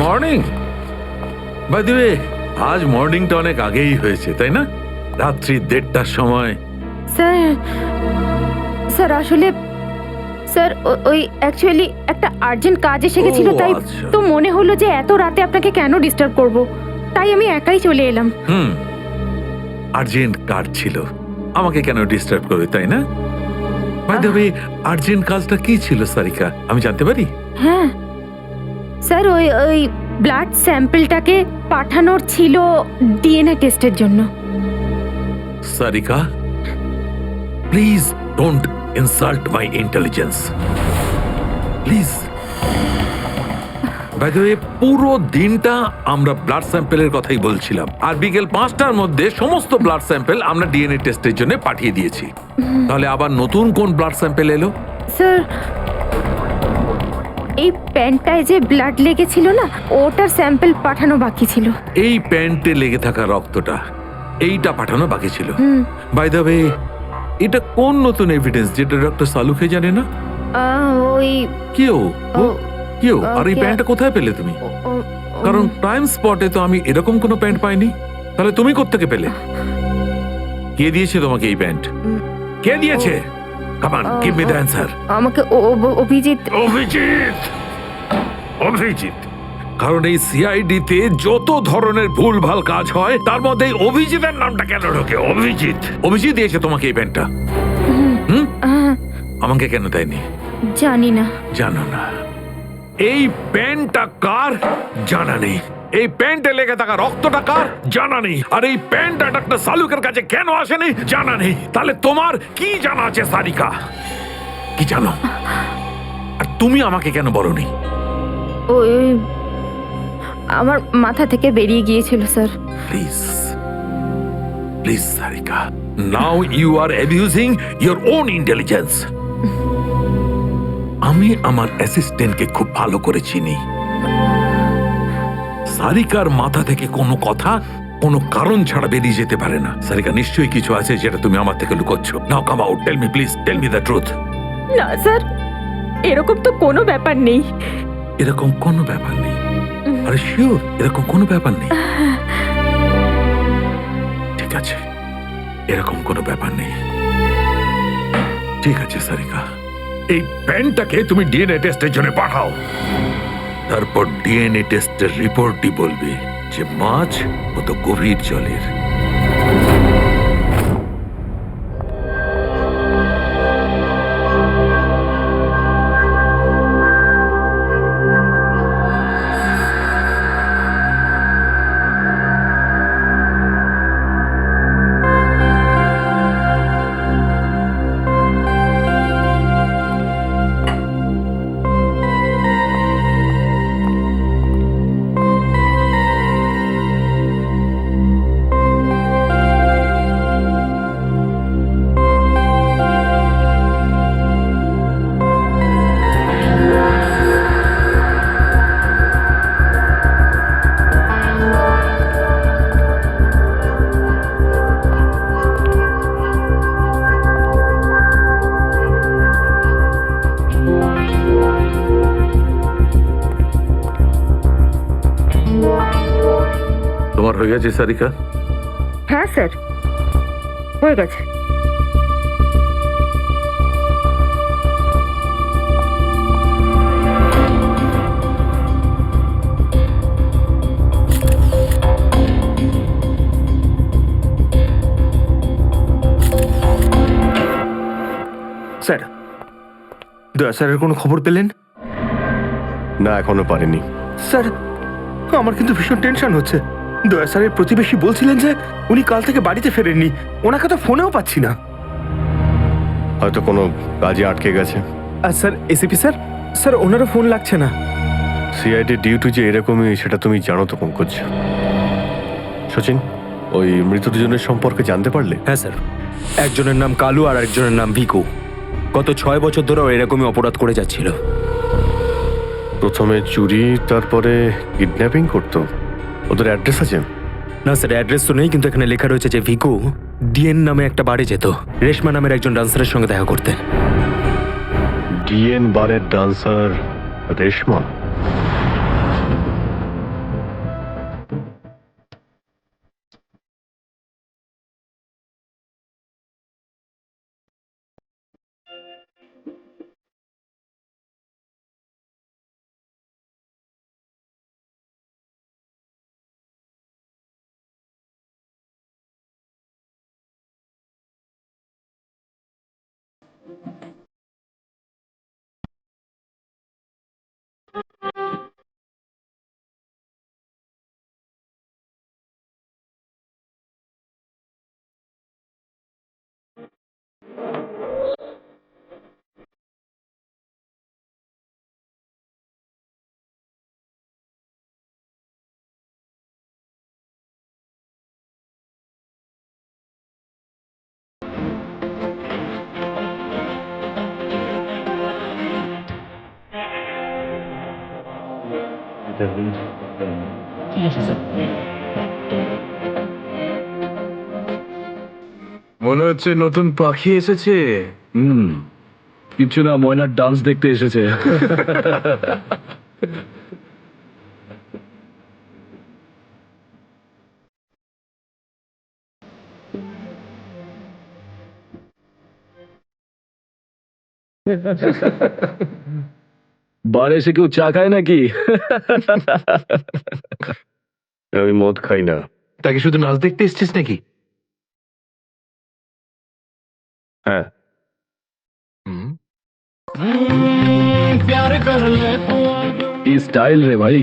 Morning. By the way, আজ মর্নিংটা অনেক আগেই হয়েছে, তাই না? রাত্রি 1:30টার সময়। স্যার স্যার আসলে স্যার ওই অ্যাকচুয়ালি একটা আর্জেন্ট কাজ এসে গেছিল, ও, তাই আচ্ছা। তো মনে হলো যে এত রাতে আপনাকে কেন ডিস্টার্ব করব, তাই আমি একাই চলে এলাম। আর্জেন্ট কাজ ছিল, আমাকে কেন ডিস্টার্ব করবে, তাই না? বাই দ্য ওয়ে, আর্জেন্ট কাজটা কি ছিল সারিকা, আমি জানতে পারি? হ্যাঁ স্যার, ওই ওই ব্লাড স্যাম্পলটাকে পাঠানোর ছিল ডিএনএ টেস্টের জন্য। Sarika, please don't insult my intelligence, please. By the way, পুরো দিনটা আমরা ব্লাড স্যাম্পেলের কথাই বলছিলাম, আর বিকেল 5টার মধ্যে সমস্ত ব্লাড স্যাম্পেল আমরা ডিএনএ টেস্টের জন্য পাঠিয়ে দিয়েছি। তাহলে আবার নতুন কোন ব্লাড স্যাম্পেল এলো? স্যার, এই প্যান্টটায় যে ব্লাড লেগেছিল না, ওটার স্যাম্পল পাঠানো বাকি ছিল। এই প্যান্টে লেগে থাকা রক্তটা, এইটা পাঠানো বাকি ছিল। বাই দ্য ওয়ে, এটা কোন নতুন এভিডেন্স যেটা ডক্টর সালুকে জানে না? ওই কেউ কেউ আর এই ওকে। প্যান্টটা কোথায় পেলে তুমি? কারণ টাইম স্পটে তো আমি এরকম কোনো প্যান্ট পাইনি। তাহলে তুমি কোত্থেকে পেলে? কে দিয়েছে তোমাকে এই প্যান্ট? কে দিয়েছে? Come on, give me the answer. আমাকে অভিজিৎ। অভিজিৎ, অভিজিৎ। কারণ এই সিআইডি তে যত ধরনের ভুলভাল কাজ হয় তার মধ্যে এই অভিজিতের নামটা কেন ঢোকে? অভিজিৎ, অভিজিৎ দিয়েছে তোমাকে এই প্যান্টটা। আমাকে কেন দেয়নি? জানি না। জানো না? এই প্যান্টটা কার? জানা নেই। এই প্যান্টে লেগে থাকা রক্তটা কার? জানা নেই। আর এই প্যান্টটা ডাক্তার সালুকের কাছে কেন আসেনি? জানা নেই। তাহলে তোমার কি জানা আছে সারিকা? কি জানো? আর তুমি আমাকে কেন বলনি? ওই আমার মাথা থেকে বেরিয়ে গিয়েছিল sir. Please, please Sarika, now you are abusing your own intelligence. আমি আমার অ্যাসিস্ট্যান্টকে খুব ভালো করে চিনি। সারিকার মাথা থেকে কোনো কথা কোনো কারণ ছাড়া বেরিয়ে যেতে পারে না। সারিকা, নিশ্চয়ই কিছু আছে যেটা তুমি আমার থেকে লুকোচ্ছ। Now come out, tell me please, tell me the truth. না স্যার, এরকম তো কোনো ব্যাপার নেই। এরকম কোনো ব্যাপার নেই? আরে শিওর, এরকম কোনো ব্যাপার নেই? ঠিক আছে, এরকম কোনো ব্যাপার নেই। ঠিক আছে সারিকা, এই প্যান্টটাকে তুমি ডিএনএ টেস্টের জন্য পাঠাও। তারপর ডিএনএ টেস্টের রিপোর্টই বলবে যে মাছ কত গভীর জলের। তোমার হয়ে গেছে সারিকা? হ্যাঁ স্যার, হয়ে গেছে। স্যার, দয়া স্যারের কোনো খবর পেলেন? না, এখনো পারিনি। স্যার, আমার কিন্তু ভীষণ টেনশন হচ্ছে। দয়া স্যারের প্রতিবেশী বলছিলেন যে উনি কাল থেকে বাড়িতে ফেরেননি। ওনাকে তো ফোনেও পাচ্ছি না। হয়তো কোনো কাজে আটকে গেছে। আর স্যার, এসিপি স্যার, স্যার ওনারও ফোন লাগছে না। সিআইডি ডিউটি যে এরকমই সেটা তুমি জানো তো পঙ্কজ। সচিন, ওই মৃত দুজনের সম্পর্কে জানতে পারলে? হ্যাঁ স্যার, একজনের নাম কালু আর একজনের নাম ভিকু। গত 6 বছর ধরে এরকমই অপরাধ করে যাচ্ছিল। প্রথমে চুরি, তারপরে কিডন্যাপিং করতো। ওদের অ্যাড্রেস আছে? না স্যার, অ্যাড্রেস তো নেই, কিন্তু এখানে লেখা রয়েছে যে ভিকু ডিএন নামে একটা বারে যেত, রেশমা নামের একজন ডান্সারের সঙ্গে দেখা করতে। ডিএন বারের ডান্সার রেশমা? মনে হচ্ছে নতুন পাখি এসেছে। কিছু না, ময়নার ডান্স দেখতে এসেছে। বারে এসে কেউ চা খায় নাকি? আমি মদ খাই না। তাকে শুধু নাচ দেখতে এসছিস নাকি? হ্যাঁ, কি স্টাইল রে ভাই।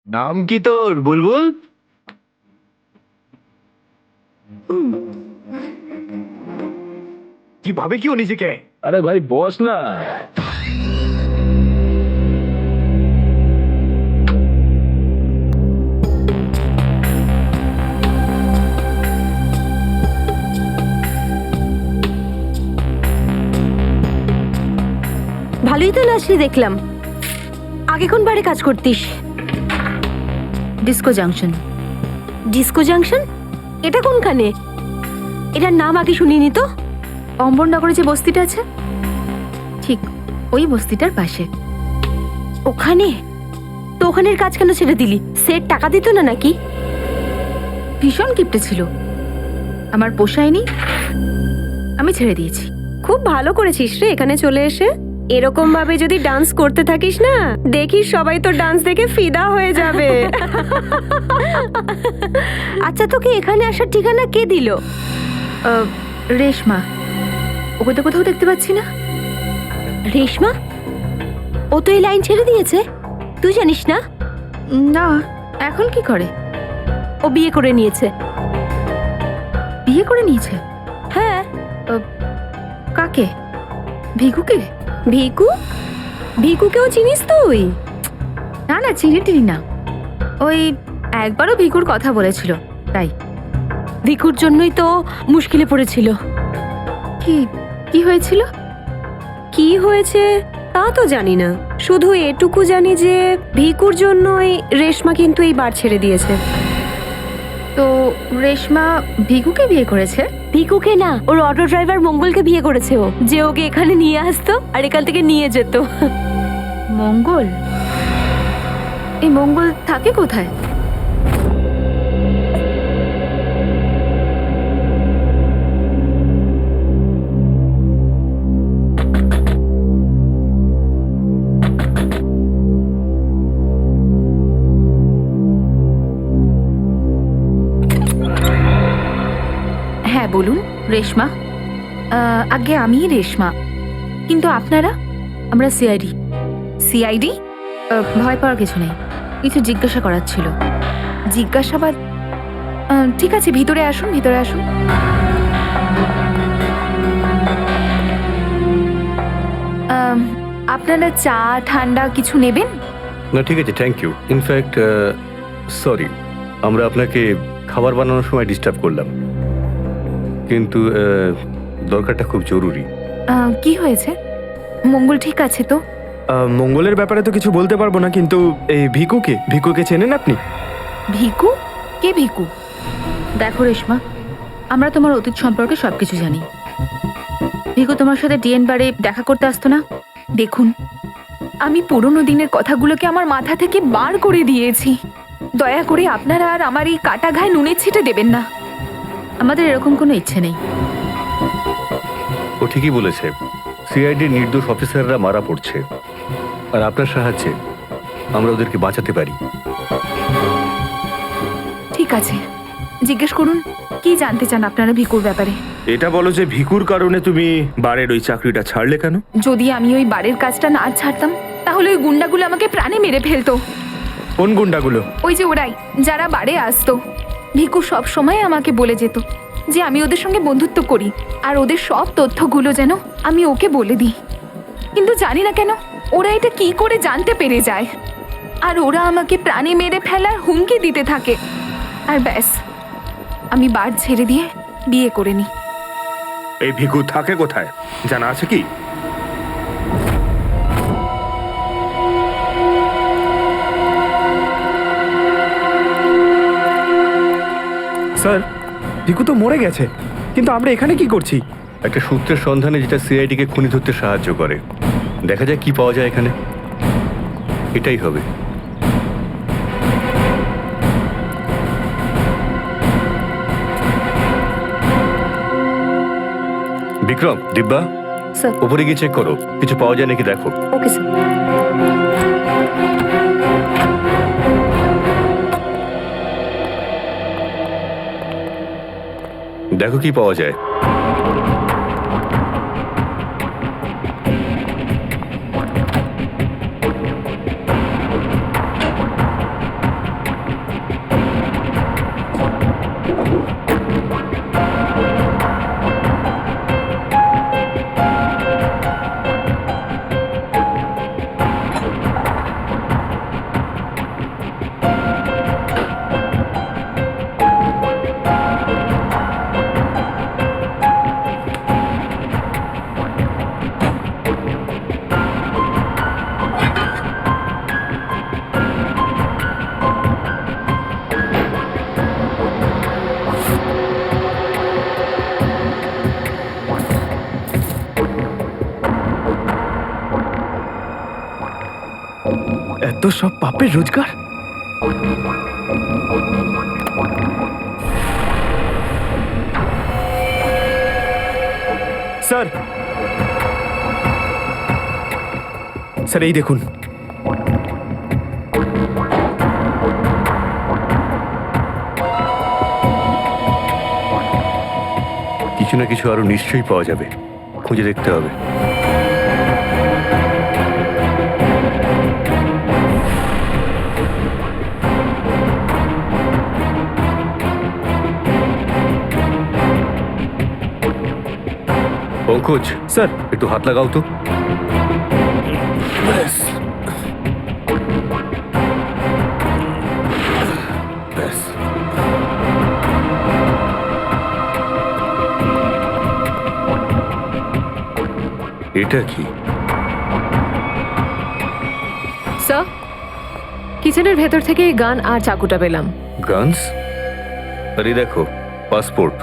নাম কি তোর বুলবুল? কি ভাবে কি ও নিজেকে? আরে ভাই বস না। ভালোই তো নাচলি দেখলাম। আগে কোন বারে কাজ করতিস? Disco junction. Disco junction? এটা কোনখানে? এটার নাম আগে শুনিনি তো। অম্বরনগরে যে বস্তিটা আছে, ঠিক ওই বস্তিটার পাশে। ওখানে তো ওখানের কাজ কেন ছেড়ে দিলি? সেট টাকা দিত না নাকি? ভীষণ কিপটে ছিল, আমার পোষায়নি, আমি ছেড়ে দিয়েছি। খুব ভালো করেছিস রে এখানে চলে এসে। এরকম ভাবে যদি ডান্স করতে থাকিস না, দেখিস সবাই তো ডান্স দেখে ফিদা হয়ে যাবে। আচ্ছা, তোকে এখানে আসার ঠিকানা কে দিল? রেশমা। ওকে তো কোথাও দেখতে পাচ্ছি না। রেশমা? ও তো এই লাইন ছেড়ে দিয়েছে, তুই জানিস না? না। এখন কি করে? ও বিয়ে করে নিয়েছে। বিয়ে করে নিয়েছে? হ্যাঁ। কাকে? ভিকুকে? ভিকু? ভিকুকেও চিনিস তুই? না না, চিনি না। ওই একবারও ভিকুর কথা বলেছিল, তাই। ভিকুর জন্যই তো মুশকিলে পড়েছিল। কি কি হয়েছিল? কি হয়েছে তা তো জানি না, শুধু এটুকু জানি যে ভিকুর জন্যই রেশমা কিন্তু এই বার ছেড়ে দিয়েছে। তো রেশমা ভিকুকে বিয়ে করেছে? ভিকুকে না, ওর অটো ড্রাইভার মঙ্গলকে বিয়ে করেছে ও, যে ওকে এখানে নিয়ে আসতো আর এখান থেকে নিয়ে যেত। মঙ্গল? এই মঙ্গল থাকে কোথায়? হ্যাঁ বলুন। রেশমা? আগে আমি রেশমা, কিন্তু আপনারা? আমরা সিআইডি। সিআইডি? ভয় পাওয়ার কিছু নেই, কিছু জিজ্ঞাসা করার ছিল। জিজ্ঞাসাবাদ? ঠিক আছে, ভিতরে আসুন, ভিতরে আসুন। আপনারা চা ঠান্ডা কিছু নেবেন? না ঠিক আছে, থ্যাংক ইউ। ইনফ্যাক্ট সরি, আমরা আপনাকে খাবার বানানোর সময় ডিস্টার্ব করলাম, কিন্তু দরকারটা খুব জরুরি। কি হয়েছে? মঙ্গল ঠিক আছে তো? মঙ্গলের ব্যাপারে তো কিছু বলতে পারবো না, কিন্তু এই ভিকুকে চেনেন আপনি? ভিকু? কে ভিকু? দেখো রেশমা, আমরা তোমার অতীত সম্পর্কে সবকিছু জানি। ভিকু তোমার সাথে ডিএন বারে দেখা করতে আসতো না? দেখুন, আমি পুরনো দিনের কথাগুলোকে আমার মাথা থেকে বার করে দিয়েছি। দয়া করে আপনারা আর আমার এই কাটা ঘায়ে নুনের ছিটে দেবেন না। আমাদের এরকম কোনো ইচ্ছে নেই। ও ঠিকই বলেছে, সিআইডির নির্দোষ অফিসাররা মারা পড়ছে, আর আপনার সাহায্যে আমরা ওদেরকে বাঁচাতে পারি। ঠিক আছে, জিজ্ঞেস করুন কি জানতে চান আপনারা ভিকুর ব্যাপারে। এটা বলো যে ভিকুর কারণে তুমি বারের ওই চাকরিটা ছাড়লে কেন? যদি আমি ওই বাড়ির কাজটা না ছাড়তাম তাহলে ওই গুন্ডাগুলো আমাকে প্রাণে মেরে ফেলতো। কোন গুন্ডাগুলো? ওই যে ওরাই যারা বাড়ে আসতো। ভিকু সব সময় আমাকে বলে যেত যে আমি ওদের সঙ্গে বন্ধুত্ব করি আর ওদের সব তথ্যগুলো যেন আমি ওকে বলে দিই, কিন্তু জানি না কেন ওরা এটা কি করে জানতে পেরে যায়, আর ওরা আমাকে প্রাণে মেরে ফেলার হুমকি দিতে থাকে। আর ব্যাস, আমি বার ছেড়ে দিয়ে বিয়ে করে নিই। এই ভিকু থাকে কোথায় জানা আছে কি? স্যার, ভিকু তো মরে গেছে, কিন্তু আমরা এখানে কি করছি? একটা সূত্রের সন্ধানে যেটা সিআইডিকে খুনি ধরতে সাহায্য করে। দেখা যায় কি পাওয়া যায় এখানে। এটাই হবে। বিক্রম, দিব্যা, স্যার। উপরে গিয়ে চেক করো, কিছু পাওয়া যায় নাকি দেখো। Okay sir. দেখো কি পাওয়া যায়। এত সব পাপের রোজগার। স্যার, স্যার এই দেখুন। কিছু না কিছু আরো নিশ্চয়ই পাওয়া যাবে, খুঁজে দেখতে হবে। পঙ্কজ, স্যার, একটু হাত লাগাও তো। ব্যাস, ব্যাস। এটা কি? স্যার, কিচেনের ভেতর থেকে এই গান আর চাকুটা পেলাম। গানস? আরে দেখো, পাসপোর্ট।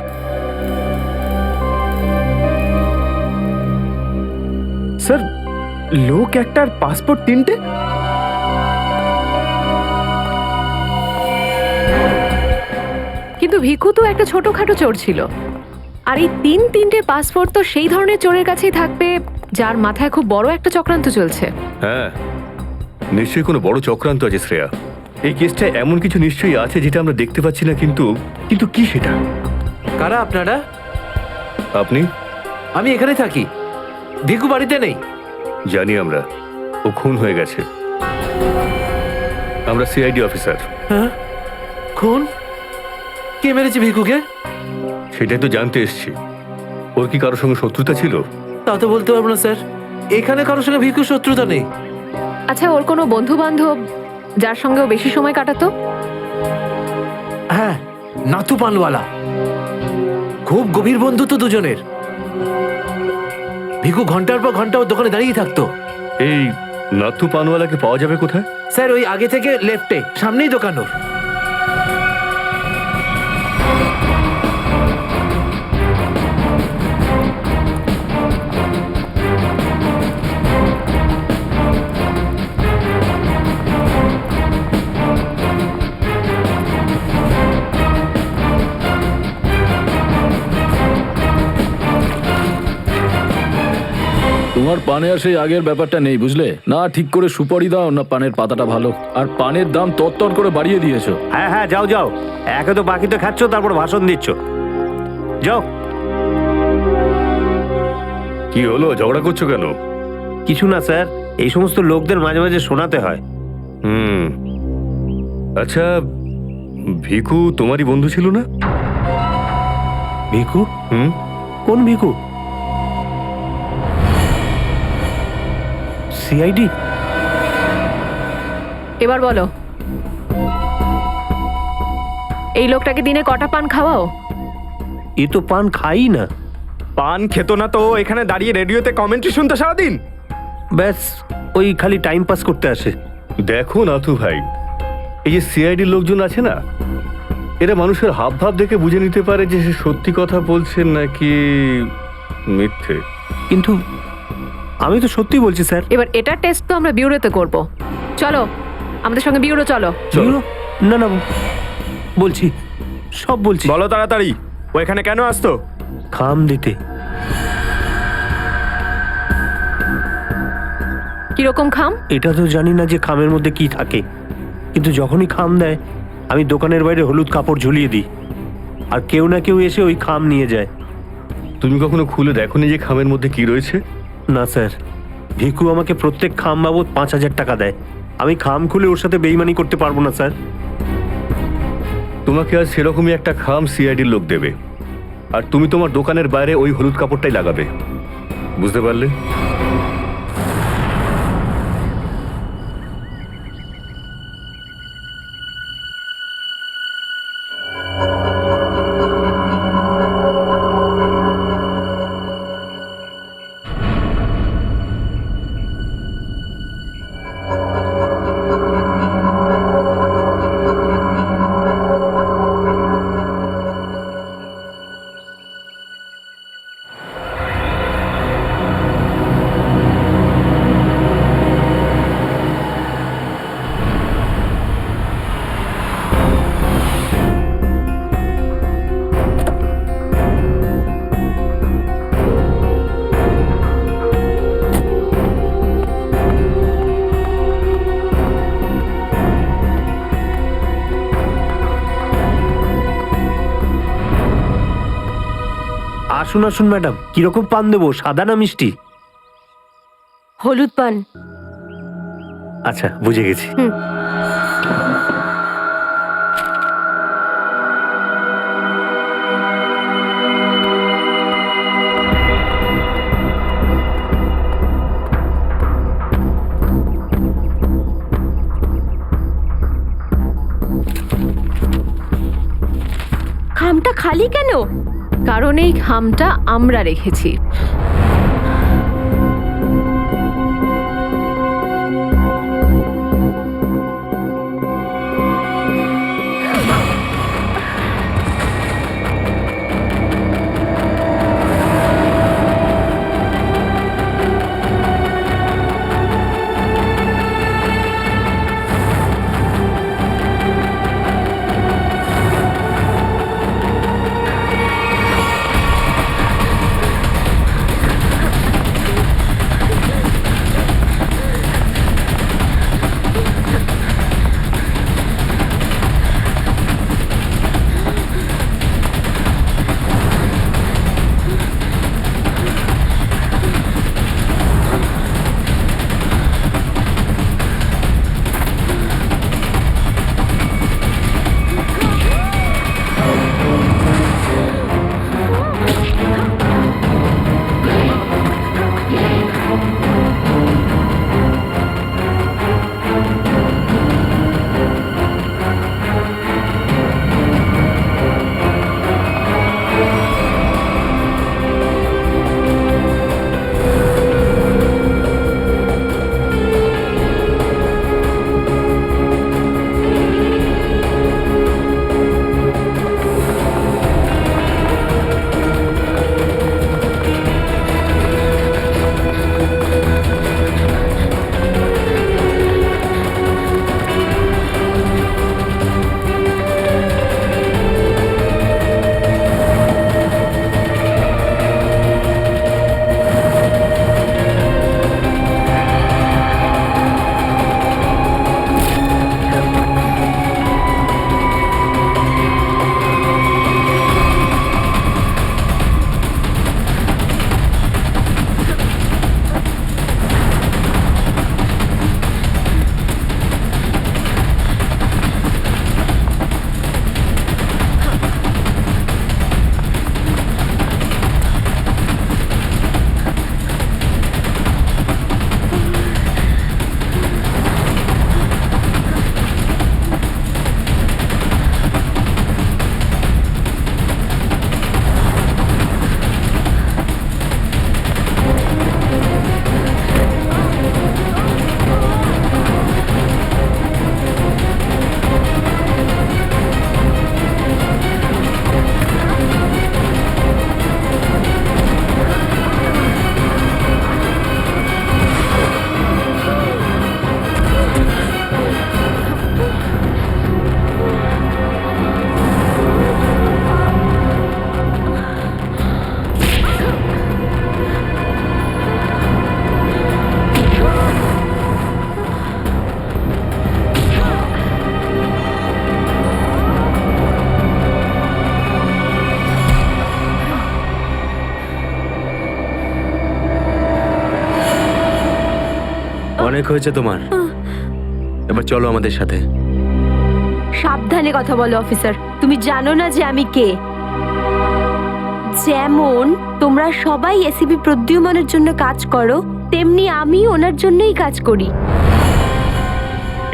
স্যার, লোক একটার পাসপোর্ট তিনটে? কিন্তু ভিকু তো একটা ছোটখাটো চোর ছিল, আর এই তিনটে পাসপোর্ট তো সেই ধরনের চোরের কাছেই থাকবে যার মাথায় খুব বড় একটা চক্রান্ত চলছে। হ্যাঁ, নিশ্চয়ই কোনো বড় চক্রান্ত আছে শ্রেয়া। এই কেসটা এমন কিছু নিশ্চয়ই আছে যেটা আমরা দেখতে পাচ্ছি না, কিন্তু কিন্তু কি সেটা? কারা আপনারা? আপনি? আমি এখানে থাকি, ভিকু বাড়িতে নেই। জানি আমরা, ও খুন হয়ে গেছে। আমরা সিআইডি অফিসার। হ্যাঁ, খুন? কে মেরেছে ভিকুকে? সেটাই তো জানতে এসছি। ওর কি কারোর সঙ্গে শত্রুতা ছিল? তা তো বলতে পারবো না স্যার, এখানে কারোর সঙ্গে ভিকুর শত্রুতা নেই। আচ্ছা, ওর কোনো বন্ধু বান্ধব যার সঙ্গে ও বেশি সময় কাটাতো? হ্যাঁ, নাথু পানওয়ালা। খুব গভীর বন্ধুত্ব দুজনের। ভিকু ঘন্টার পর ঘন্টা ওর দোকানে দাঁড়িয়ে থাকতো। এই নাথু পানওয়ালাকে পাওয়া যাবে কোথায়? স্যার, ওই আগে থেকে লেফটে, সামনেই দোকান ওর। তোমার পানে আর সেই আগের ব্যাপারটা নেই, বুঝলে? না ঠিক করে সুপারি দাও, না পানের পাতাটা ভালো। আর পানের দাম তত্তর করে বাড়িয়ে দিয়েছো। হ্যাঁ হ্যাঁ, যাও যাও, একে তো বাকিতে খাচ্ছ, তারপর ভাষণ দিচ্ছ। যাও। কি হলো, ঝগড়া করছো কেন? কিছু না স্যার, এই সমস্ত লোকদের মাঝে মাঝে শোনাতে হয়। হুম, আচ্ছা, ভিকু তোমারই বন্ধু ছিল না? ভিকু? হুম, কোন ভিকু? সিআইডি? এবার বলো, এই লোকটাকে দিনে কটা পান খাওয়াও? এ তো পান খাই না। পান খেত না তো এখানে দাঁড়িয়ে রেডিওতে কমেন্ট্রি শুনতে সারাদিন? ব্যাস, ওই খালি টাইম পাস করতে আসে। দেখো নাথু ভাই, এই যে সিআইডির লোকজন আছে না, এরা মানুষের হাব ভাব দেখে বুঝে নিতে পারে যে সে সত্যি কথা বলছে নাকি মিথ্যে। কিন্তু আমি তো সত্যি বলছি স্যার। এবার এটার টেস্ট তো আমরা বিউরোতে করব। চলো আমাদের সঙ্গে বিউরো চলো। চলো। না না, বলছি, সব বলছি। বলো তাড়াতাড়ি, ও এখানে কেন আসতো? খাম দিতে। কিরকম খাম? এটা তো জানি না যে খামের মধ্যে কি থাকে, কিন্তু যখনই খাম দেয় আমি দোকানের বাইরে হলুদ কাপড় ঝুলিয়ে দিই, আর কেউ না কেউ এসে ওই খাম নিয়ে যায়। তুমি কখনো খুলে দেখোনি যে খামের মধ্যে কি রয়েছে? না স্যার, ভিকু আমাকে প্রত্যেক খাম বাবদ 5,000 টাকা দেয়। আমি খাম খুলে ওর সাথে বেইমানি করতে পারবো না স্যার। তোমাকে আজ সেরকমই একটা খাম সিআইডির লোক দেবে, আর তুমি তোমার দোকানের বাইরে ওই হলুদ কাপড়টাই লাগাবে, বুঝতে পারলে? আসুন আসুন ম্যাডাম, কিরকম পান দেবো, সাদা না মিষ্টি? হলুদ পান। আচ্ছা, বুঝে গেছি। খামটা খালি কেন? কারণ এই খামটা আমরা রেখেছি। অনেক হয়েছে তোমার, এবার চলো আমাদের সাথে। সাবধানে কথা বলো অফিসার, তুমি জানো না যে আমি কে। যেমন তোমরা সবাই এসিপি প্রদ্যুম্নের জন্য কাজ করো, তেমনি আমি ওনার জন্যই কাজ করি।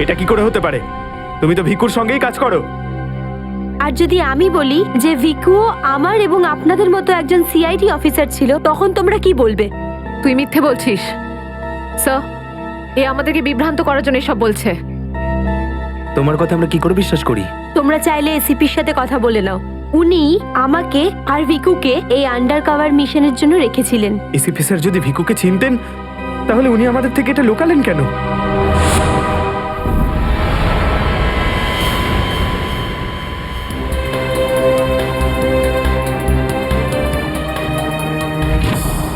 এটা কি করে হতে পারে? তুমি তো ভিকুর সঙ্গেই কাজ করো। আর যদি আমি বলি যে ভিকুও আমার এবং আপনাদের মতো একজন সিআইডি অফিসার ছিল, তখন তোমরা কি বলবে? তুই মিথ্যে বলছিস স্যার। এ আমাদেরকে বিভ্রান্ত করার জন্য সব বলছে। তোমার কথা আমরা কি করে বিশ্বাস করি? তোমরা চাইলে এসিপির সাথে কথা বলে নাও। উনি আমাকে আর ভিকুকে এই আন্ডার কভার মিশনের জন্য রেখেছিলেন। এসিপি স্যার যদি ভিকুকে চিনতেন তাহলে উনি আমাদের থেকে এটা লুকালেন কেন?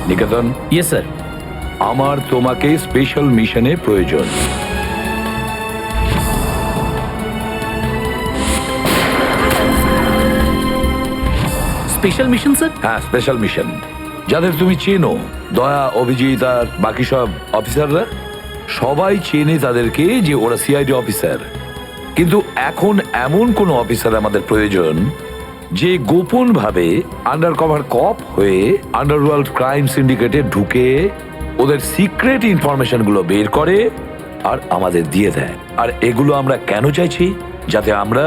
নিকেতন, ইয়েস স্যার। আমার তোমাকে স্পেশাল মিশনে প্রয়োজন। Special mission sir? হ্যাঁ, স্পেশাল মিশন। যাদের তুমি চেনো, দয়া, অভিজিৎ আর বাকি সব অফিসাররা, সবাই চেনে তাদেরকে যে ওরা সিআইডি অফিসার। কিন্তু এখন এমন কোন অফিসার আমাদের প্রয়োজন যে গোপন ভাবে আন্ডার কভার কপ হয়ে আন্ডারওয়ার্ল্ড ক্রাইম সিন্ডিকেটে ঢুকে ওদের সিক্রেট ইনফরমেশন গুলো বের করে আর আমাদের দিয়ে দেয়। আর এগুলো আমরা কেন চাইছি? যাতে আমরা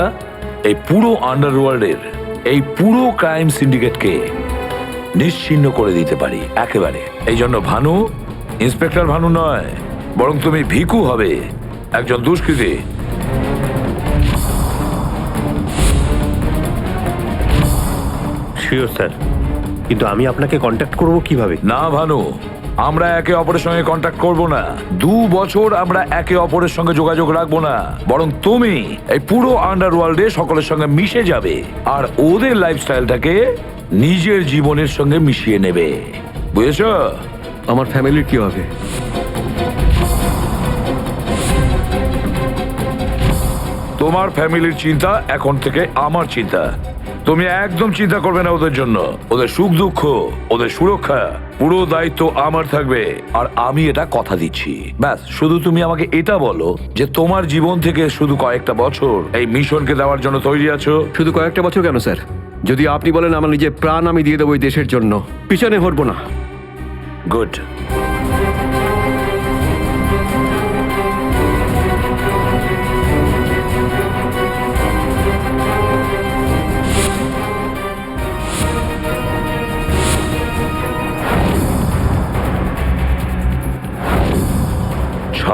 এই পুরো আন্ডারওয়ার্ল্ডের এই পুরো ক্রাইম সিন্ডিকেটকে নিশ্চিহ্ন করে দিতে পারি একেবারে। এই জন্য ভানু ইন্সপেক্টর ভানু নয়, বরং তুমি ভিকু হবে, একজন দুষ্কৃতী। শিওর স্যার, কিন্তু আমি আপনাকে কন্ট্যাক্ট করব কিভাবে? না ভানু, আমরা একে অপরের সঙ্গে কন্ট্যাক্ট করব না। 2 বছর আমরা একে অপরের সঙ্গে যোগাযোগ রাখবো না, বরং তুমি এই পুরো আন্ডারওয়ার্ল্ডে সকলের সঙ্গে মিশে যাবে আর ওদের লাইফস্টাইলটাকে নিজের জীবনের সঙ্গে মিশিয়ে নেবে। বুঝেছো? আমার ফ্যামিলির কি হবে? তোমার ফ্যামিলির চিন্তা এখন থেকে আমার চিন্তা। তুমি একদম চিন্তা করবে না ওদের জন্য। ওদের সুখ দুঃখ, ওদের সুরক্ষা, পুরো দায়িত্ব আমার থাকবে। আর আমি এটা কথা দিচ্ছি। ব্যাস, শুধু তুমি আমাকে এটা বলো যে তোমার জীবন থেকে শুধু কয়েকটা বছর এই মিশনকে দেওয়ার জন্য তৈরি আছো। শুধু কয়েকটা বছর কেন স্যার? যদি আপনি বলেন আমার নিজের প্রাণ আমি দিয়ে দেবো এই দেশের জন্য, পিছনে হটবো না। গুড।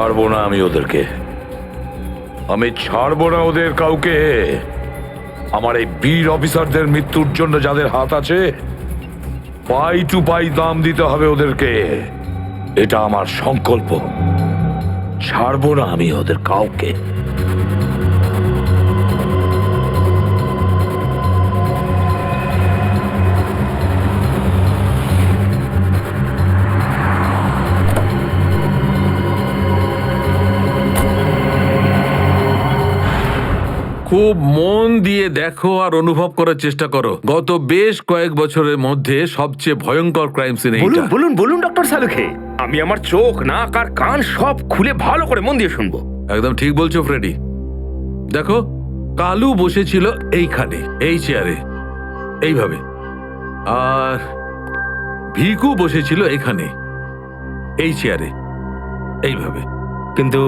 ছাড়বো না আমি ওদেরকে, আমি ছাড়বো না ওদের কাউকে। আমার এই বীর অফিসারদের মৃত্যুর জন্য যাদের হাত আছে, পাই টু পাই দাম দিতে হবে ওদেরকে। এটা আমার সংকল্প। ছাড়বো না আমি ওদের কাউকে। খুব মন দিয়ে দেখো আর অনুভব করার চেষ্টা করো। গত বেশ কয়েক বছরের মধ্যে সবচেয়ে ভয়ঙ্কর ক্রাইম সিন বলুন এইটা। বলুন বলুন ডক্টর সালুখে, আমি আমার চোখ, নাক আর কান সব খুলে ভালো করে মন দিয়ে শুনবো। একদম ঠিক বলছো ফ্রেডি। দেখো, কালু বসেছিল এইখানে, এই চেয়ারে, এইভাবে। আর ভিকু বসেছিল এখানে, এই চেয়ারে, এইভাবে। কিন্তু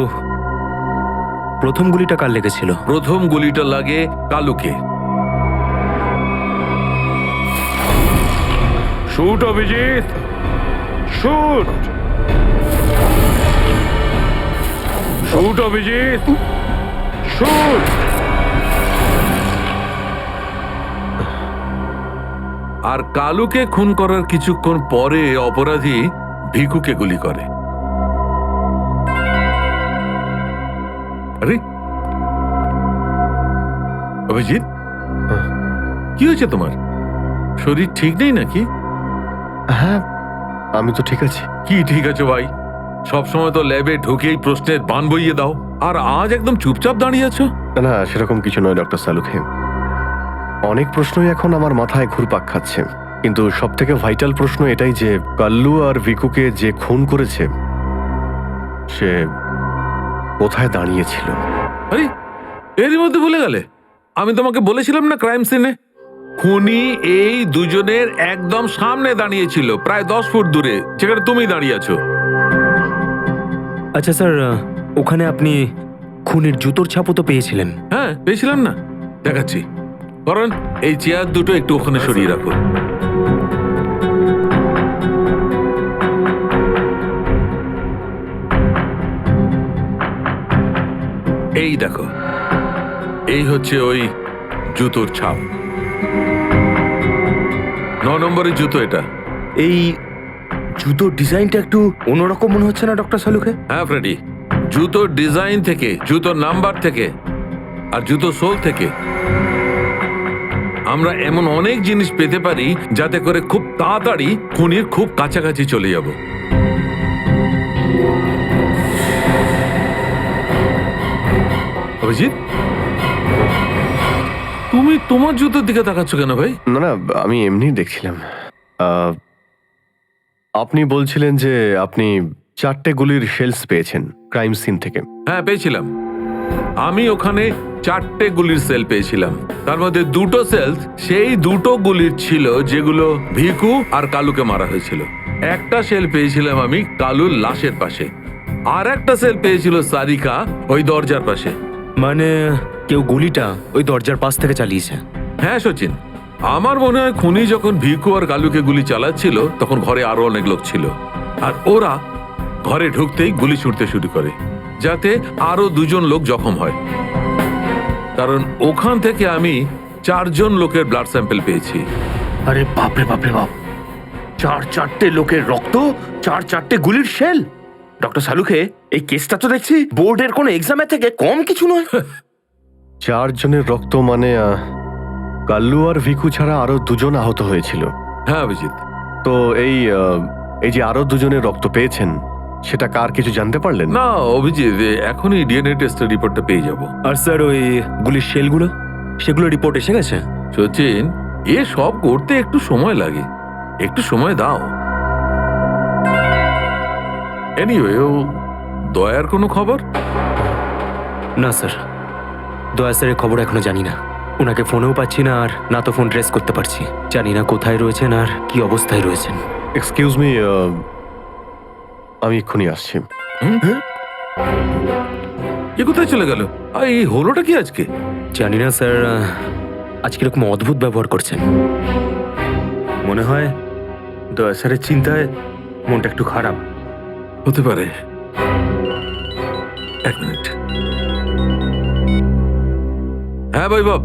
প্রথম গুলিটা কার লেগেছিল? প্রথম গুলিটা লাগে কালুকে। Shoot Abhijit, shoot. Shoot Abhijit, shoot. আর কালুকে খুন করার কিছুক্ষণ পরে অপরাধী ভিকুকে গুলি করে। আরে অভিজিৎ, কি হয়েছে তোমার? শরীর ঠিক নেই নাকি? হ্যাঁ, আমি তো ঠিক আছি। কি ঠিক আছে ভাই? সবসময় তো ল্যাবে ঢুকেই প্রশ্নের বান বইয়ে দাও, আর আজ একদম চুপচাপ দাঁড়িয়ে আছো। না, সেরকম কিছু নয় ডক্টর সালুখে। অনেক প্রশ্নই এখন আমার মাথায় ঘুরপাক খাচ্ছে, কিন্তু সব থেকে ভাইটাল প্রশ্ন এটাই যে কাল্লু আর ভিকুকে যে খুন করেছে সে কোথায় দাঁড়িয়েছিল। আরে এরই মধ্যে ভুলে গেলে? আমি তোমাকে বলেছিলাম না ক্রাইম সিনে খুনি এই দুজনের একদম সামনে দাঁড়িয়েছিল, প্রায় 10 ফুট দূরে, যেখানে তুমি দাঁড়িয়ে আছো। আচ্ছা স্যার, ওখানে আপনি খুনের জুতোর ছাপও তো পেয়েছিলেন। হ্যাঁ পেয়েছিলাম না, দেখাচ্ছি। কারণ এই চেয়ার দুটো একটু ওখানে সরিয়ে রাখো। এই দেখো, এই হচ্ছে ওই জুতোর ছাপ। 9 নম্বরের জুতো এটা। এই জুতোর ডিজাইনটা একটু অন্যরকম মনে হচ্ছে না ডক্টর সালুকে? হ্যাঁ ফ্রেডি, জুতোর ডিজাইন থেকে, জুতোর নাম্বার থেকে আর জুতো সোল থেকে আমরা এমন অনেক জিনিস পেতে পারি যাতে করে খুব তাড়াতাড়ি খুনির খুব কাছাকাছি চলে যাব। অভিজিৎ, তুমি তোমার জুতোর দিকে তাকাচ্ছ কেন ভাই? না না, আমি এমনি দেখছিলাম। আপনি বলছিলেন যে আপনি 4টে গুলির শেলস পেয়েছেন ক্রাইম সিন থেকে। হ্যাঁ পেয়েছিলাম। আমি ওখানে 4টে গুলির সেল পেয়েছিলাম। তার মধ্যে 2টো সেল সেই 2টো গুলির ছিল যেগুলো ভিকু আর কালুকে মারা হয়েছিল। একটা সেল পেয়েছিলাম আমি কালুর লাশের পাশে, আর একটা সেল পেয়েছিল সারিকা ওই দরজার পাশে। মানে কেউ গুলিটা ওই দরজার পাশ থেকে চালিয়েছে? হ্যাঁ সচিন, আমার মনে হয় খুনি যখন ভিকু আর কালুকে গুলি চালাচ্ছিল তখন ঘরে আরো অনেক লোক ছিল, আর ওরা ঘরে ঢুকতেই গুলি ছুটতে শুরু করে যাতে আরো 2জন লোক জখম হয়। কারণ ওখান থেকে আমি 4জন লোকের ব্লাড স্যাম্পল পেয়েছি। আরে বাপরে বাপরে বাপ, 4টে লোকের রক্ত, 4টে গুলির শেল। ডক্টর সালুকে, এই কেসটা তো দেখছি বোর্ডের কোনো এক্সামের থেকে কম কিছু নয়। 4 জনের রক্ত মানে কাল্লু আর ভিকু ছাড়া আরো 2জন আহত হয়েছিল। হ্যাঁ অভিজিৎ। তো এই যে আরো 2জনের রক্ত পেয়েছেন, সেটা কার কিছু জানতে পারলেন? না অভিজিৎ, এখনই ডিএনএ টেস্টের রিপোর্টটা পেয়ে যাব। আর স্যার ওই গুলির শেলগুলো, সেগুলো রিপোর্ট এসে গেছে? সচিন, এ সব করতে একটু সময় লাগে, একটু সময় দাও। এনিওয়ে, ও দয়ার কোনো খবর? না স্যার, দয়া স্যারের খবর এখনো জানি না। ওনাকে ফোনেও পাচ্ছি না, আর না তো ফোন ট্রেস করতে পারছি। জানি না কোথায় রয়েছেন আর কি অবস্থায় রয়েছেন। এক্সকিউজ মি, আমি এক্ষুনি আসছি। এ কোথায় চলে গেল? আর এই হলোটা কি আজকে? জানি না স্যার, আজ কিরকম অদ্ভুত ব্যবহার করছেন। মনে হয় দয়া স্যারের চিন্তায় মনটা একটু খারাপ। হতে পারে। 1 মিনিট। হ্যাঁ বৈভব,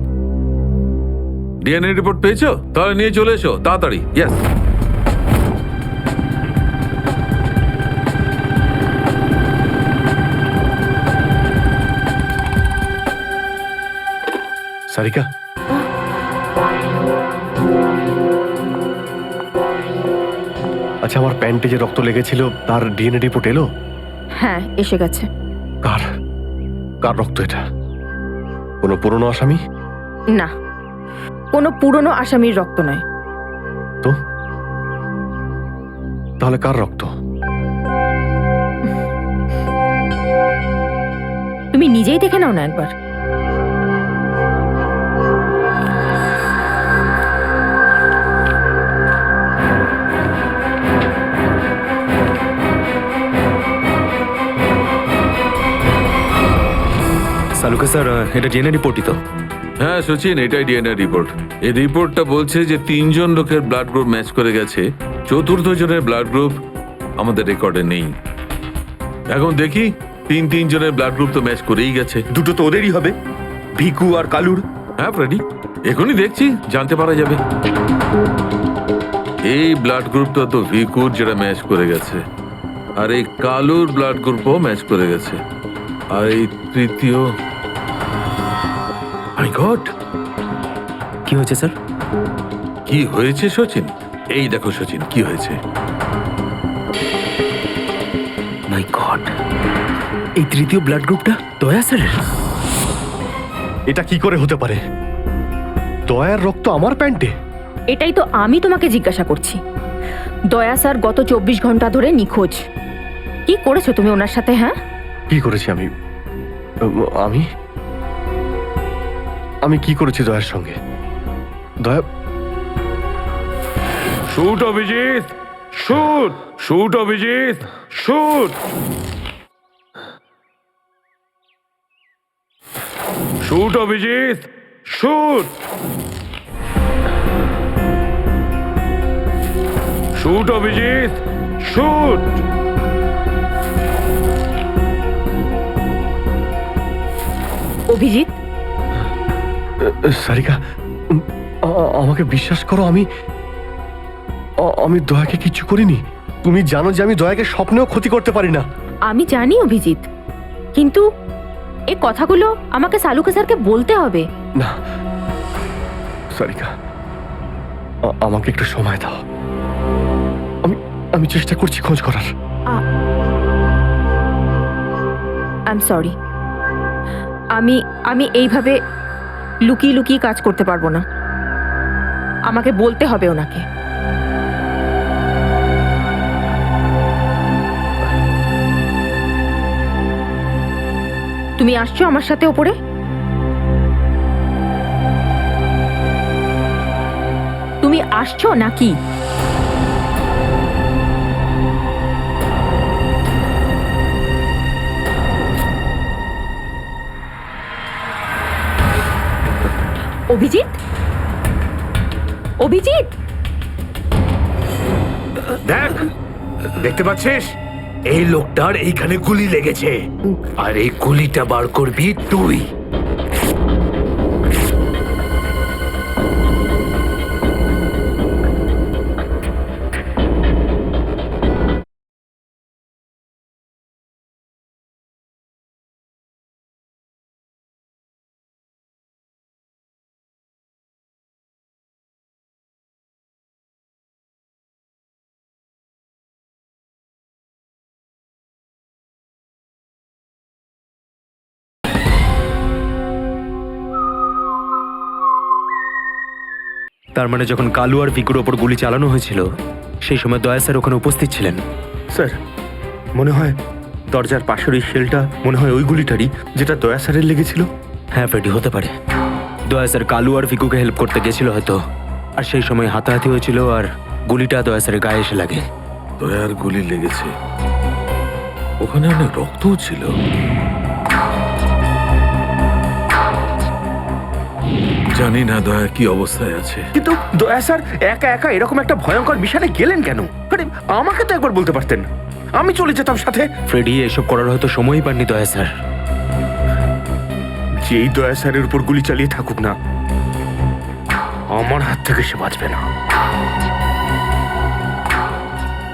ডিএনএ রিপোর্ট পেয়েছো? তাহলে নিয়ে চলে এসো তাড়াতাড়ি। ইয়েস। সারিকা, আচ্ছা, আমার প্যান্টে যে রক্ত লেগেছিল তার ডিএনএ রিপোর্ট এলো? হ্যাঁ এসে গেছে। কার কার রক্ত এটা? কোনো পুরনো আসামি? না, কোনো পুরনো আসামির রক্ত নয়। তো তাহলে কার রক্ত? তুমি নিজেই দেখে নাও না একবার। সালুকে স্যার, এটা ডিএনএ রিপোর্টই তো? হ্যাঁ সচিন, এটাই ডিএনএ রিপোর্ট। এই রিপোর্টটা বলছে যে 3জন লোকের ব্লাড গ্রুপ ম্যাচ করে গেছে, 4র্থ জনের ব্লাড গ্রুপ আমাদের রেকর্ডে নেই। এখন দেখি 3 জনের ব্লাড গ্রুপ তো ম্যাচ করেই গেছে। 2টো তো ওদেরই হবে, ভিকু আর কালুর। হ্যাঁ ফ্রেডি, এখনই দেখছি, জানতে পারা যাবে। এই ব্লাড গ্রুপটা তো ভিকুর, যেটা ম্যাচ করে গেছে, আর এই কালুর ব্লাড গ্রুপও ম্যাচ করে গেছে, আর এই তৃতীয়। মাই গড, কি হয়েছে স্যার? কি হয়েছে সচিন? এই দেখো সচিন, কি হয়েছে। মাই গড, এই তৃতীয় ব্লাড গ্রুপটা দয়া স্যারের? এটা কি করে হতে পারে? দয়ার রক্ত আমার প্যান্টে? এটাই তো আমি তোমাকে জিজ্ঞাসা করছি। দয়া স্যার গত 24 ঘন্টা ধরে নিখোঁজ। কি করেছো তুমি ওনার সাথে? হ্যাঁ, কি করেছি আমি? আমি আমি কি করেছি দয়ার সঙ্গে? দয়া shoot Abhijit, shoot, shoot Abhijit, shoot, shoot Abhijit, shoot, shoot Abhijit, shoot. Abhijit, Sarika, আমাকে বিশ্বাস করো, আমি দয়াকে কিচ্ছু করিনি। তুমি জানো যে আমি দয়াকে স্বপ্নেও ক্ষতি করতে পারি না। আমি জানি অভিজিৎ, কিন্তু এই কথাগুলো আমাকে সালুকে স্যারকে বলতে হবে। না সারিকা, আমাকে একটু সময় দাও। আমি চেষ্টা করছি খোঁজ করার। আই এম সরি, আমি এইভাবে লুকিয়ে লুকিয়ে কাজ করতে পারবো না। আমাকে বলতে হবে ওনাকে। তুমি আসছো আমার সাথে ওপরে? তুমি আসছো নাকি? অভিজিৎ, অভিজিৎ, দেখ, দেখতে পাচ্ছিস এই লোকটার এইখানে গুলি লেগেছে, আর এই গুলিটা বার করবি তুই। তার মানে যখন কালু আর ভিকুর ওপর গুলি চালানো হয়েছিল সেই সময় দয়া স্যার ওখানে উপস্থিত ছিলেন। স্যার, মনে হয় দরজার পাশের ওই শেলটা মনে হয় ওই গুলিটারই, যেটা দয়া স্যারের লেগেছিল। হ্যাঁ ফ্রেডি, হতে পারে। দয়া স্যার কালু আর ভিকুকে হেল্প করতে গেছিল হয়তো, আর সেই সময় হাতাহাতি হয়েছিল আর গুলিটা দয়া স্যারের গায়ে এসে লাগে। দয়ার গুলি লেগেছে, ওখানে অনেক রক্তও ছিল। জানি না দয়া কি অবস্থায় আছে। কিন্তু দয়া স্যার একা একা এরকম একটা ভয়ঙ্কর বিষয়ে গেলেন কেন? আরে আমাকে তো একবার বলতে পারতেন, আমি চলে যেতাম সাথে। ফ্রেডি, এসব করার হয়তো সময়ই পাননি দয়া স্যার। যেই দয়া স্যারের উপর গুলি চালিয়ে থাকুক না, আমার হাত থেকে সে বাঁচবে না।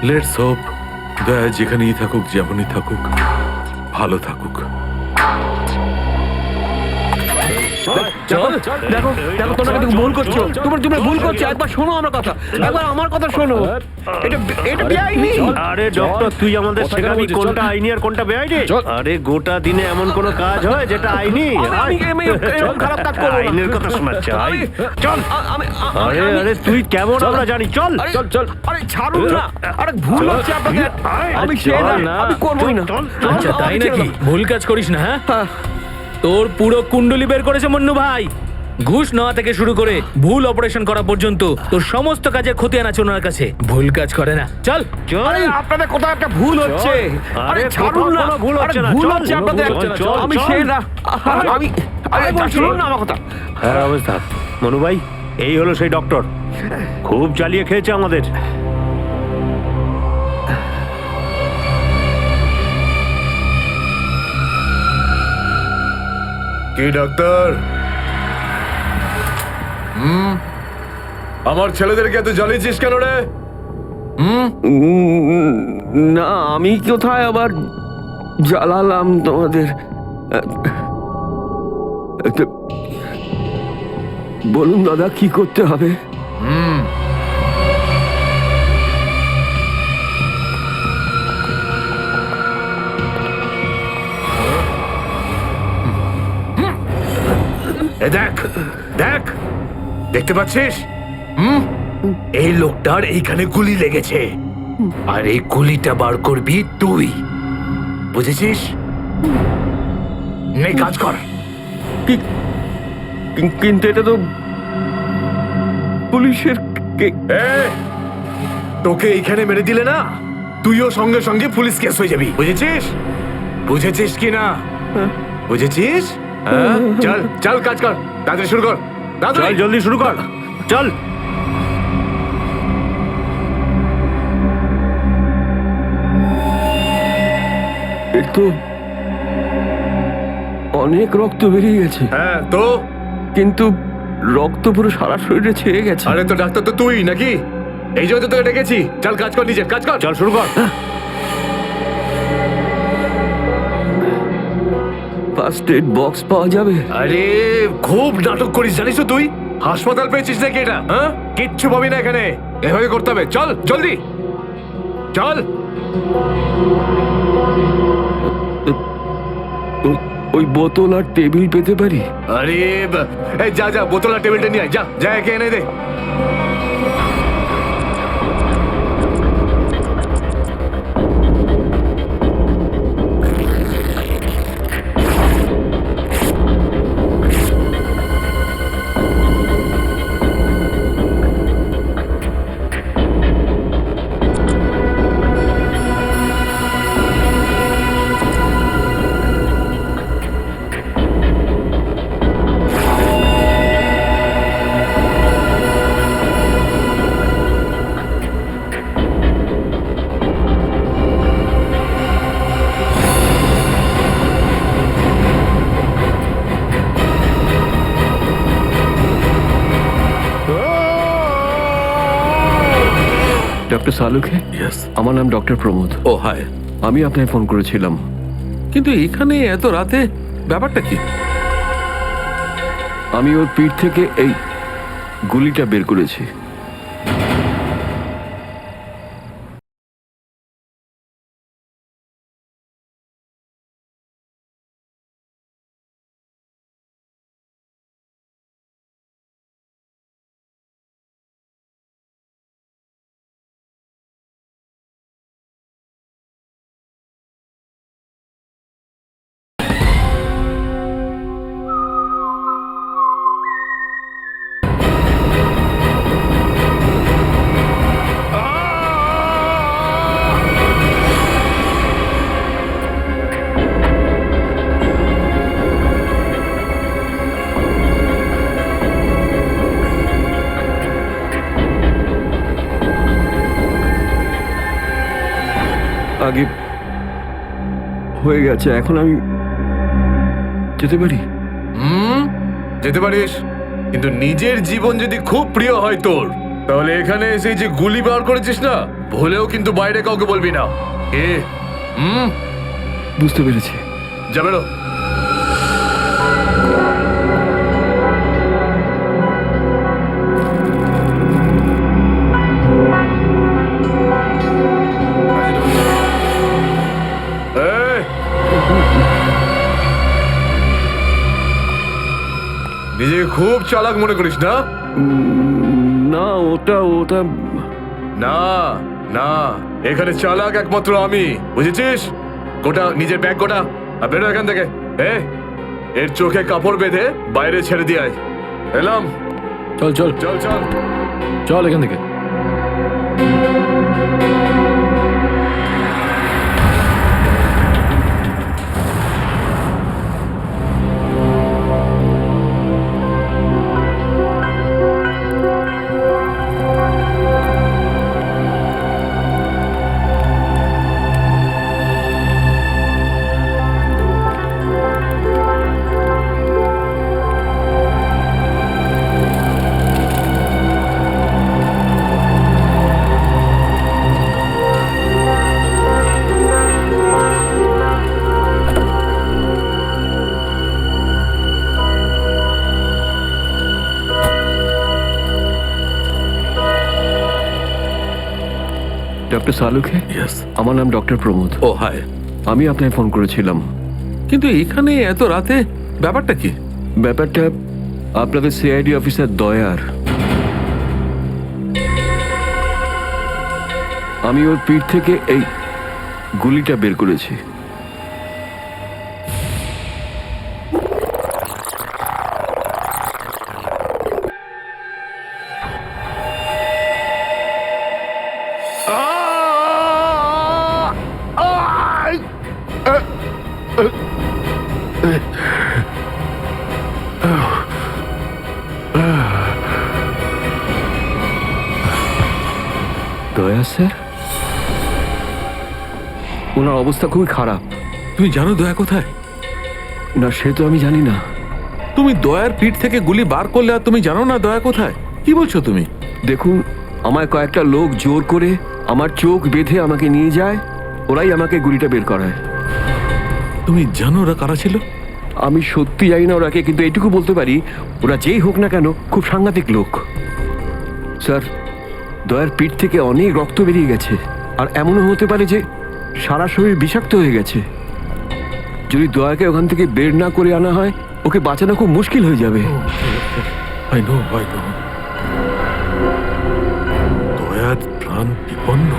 লেটস হোপ দয়া যেখানেই থাকুক, যেমনই থাকুক, ভালো থাকুক। দেখো দেখো, তোমরা কিন্তু ভুল করছো, তোমরা ভুল করছো। একবার শোনো আমার কথা, একবার আমার কথা শোনো। এটা বেআইনি। আরে ডক্টর, তুই আমাদের শেখাবি কোনটা আইনি আর কোনটা বেআইনি? আরে গোটা দিনে এমন কোন কাজ হয় যেটা আইনি? আমি এরকম খারাপ কাজ করবো না। আইনের কথা শোনাচ্ছে। চল। আরে আরে তুই কেমন আমরা জানি। চল চল চল। আরে ছাড়ুন না, আরে ভুল হচ্ছে আপনাদের। আমি সে না, আমি করবোই না। আচ্ছা তাই নাকি? ভুল কাজ করিস না। হ্যাঁ, তোর পুরো কুণ্ডলি বের করেছে মন্নু ভাই। ঘুষ নেওয়া থেকে শুরু করে ভুল অপারেশন করা পর্যন্ত তোর সমস্ত কাজের খতিয়ান আছে ওনার কাছে। ভুল কাজ করে না। চল চল। আরে আপনাদের কোথাও একটা ভুল হচ্ছে। আরে ছাড়ুন না, ভুল হচ্ছে না। ভুল হচ্ছে আপনাদের। আমি সে না, আমি আরে শুনুন না আমার কথা। হ্যাঁ অবস্থা মনু ভাই, এই হলো সেই ডক্টর, খুব জ্বালিয়ে খেয়েছে আমাদের। কি ডাক্তার? আমার ছেলেদেরকে এত জ্বালিয়েছিস কেন রে? না, আমি কোথায় আবার জ্বালালাম তোমাদের? বলুন দাদা, কি করতে হবে? দেখ দেখ, দেখতে পাচ্ছিস? এই লোকটার এইখানে গুলি লেগেছে, আর এই গুলিটা বার করবি তুই, বুঝেছিস? নে কাজ কর। কিন্তু এটা তো পুলিশের তোকে এইখানে মেরে দিলে না, তুইও সঙ্গে সঙ্গে পুলিশ কেস হয়ে যাবি, বুঝেছিস? বুঝেছিস কি না? বুঝেছিস? হ্যাঁ? চল চল কাজ কর, তাড়াতাড়ি শুরু কর, চল তাড়াতাড়ি। জলদি শুরু কর, চল। এর তো অনেক রক্ত বেরিয়ে গেছে, হ্যাঁ তো কিন্তু রক্ত পুরো সারা শরীরে ছেয়ে গেছে। আরে তো ডাক্তার তো তুই নাকি? এই জন্য তো তোকে ডেকেছি। চল কাজ কর, নিজের কাজ কর। চল শুরু কর। ফার্স্ট এড বক্স পাওয়া যাবে? আরে খুব নাটক করিস জানিস তো তুই? হাসপাতাল পেয়েছিস নাকি এটা? হ্যাঁ, কিচ্ছু পাবি না এখানে, এভাবে করতে হবে। চল জলদি চল। ওই বোতল আর টেবিল পেতে পারি? আরে এই যা যা, বোতল আর টেবিলটা নিয়ে আয়, যা যা, একে এনে দে। ডক্টর সালুখে, আমার নাম ডক্টর প্রমোদ। ও হাই। আমি আপনাকে ফোন করেছিলাম। কিন্তু এখানে এত রাতে ব্যাপারটা কি? আমি ওর পিঠ থেকে এই গুলিটা বের করেছি। আগে হয়ে গেছে, এখন আমি যেতে পারি? যেতে পারিস, কিন্তু নিজের জীবন যদি খুব প্রিয় হয় তোর, তাহলে এখানে এসে যে গুলি বার করেছিস না, ভুলেও কিন্তু বাইরে কাউকে বলবি না। এ বুঝতে পেরেছি। যাবে না। নিজেকে খুব চালাক মনে করিস না? না, ওটা না না, এখানে চালাক একমাত্র আমি, বুঝেছিস? গোটা নিজের ব্যাগ গোটা, আর বেরো এখান থেকে। এর চোখে কাপড় বেঁধে বাইরে ছেড়ে দিয়ে আয়। এলাম। চল চল চল চল চল এখান থেকে। ডক্টর সালুখে, আমার নাম ডক্টর প্রমোদ। ও হাই। আমি আপনাকে ফোন করেছিলাম। কিন্তু এখানে এত রাতে ব্যাপারটা কি? ব্যাপারটা আপনাদের সিআইডি অফিসার দয়ার। আমি ওর পিঠ থেকে এই গুলিটা বের করেছি। দয়া স্যার, ওনার অবস্থা খুবই খারাপ। তুমি জানো দয়া কোথায়? না, সে তো আমি জানি না। তুমি দয়ার পিঠ থেকে গুলি বার করলে আর তুমি জানো না দয়া কোথায়? কি বলছো তুমি? দেখুন, আমায় কয়েকটা লোক জোর করে আমার চোখ বেঁধে আমাকে নিয়ে যায়, ওরাই আমাকে গুলিটা বের করায়। তুমি জানো ওরা কারা ছিল? আমি সত্যি জানি না ওরাকে, কিন্তু এইটুকু বলতে পারি ওরা যেই হোক না কেন খুব সাংঘাতিক লোক। স্যার, দয়ার পিঠ থেকে অনেক রক্ত বেরিয়ে গেছে, আর এমনও হতে পারে যে সারা শরীর বিষাক্ত হয়ে গেছে। যদি দয়াকে ওখান থেকে বের না করে আনা হয়, ওকে বাঁচানো খুব মুশকিল হয়ে যাবে। I know. দয়ার প্রাণ বিপন্ন।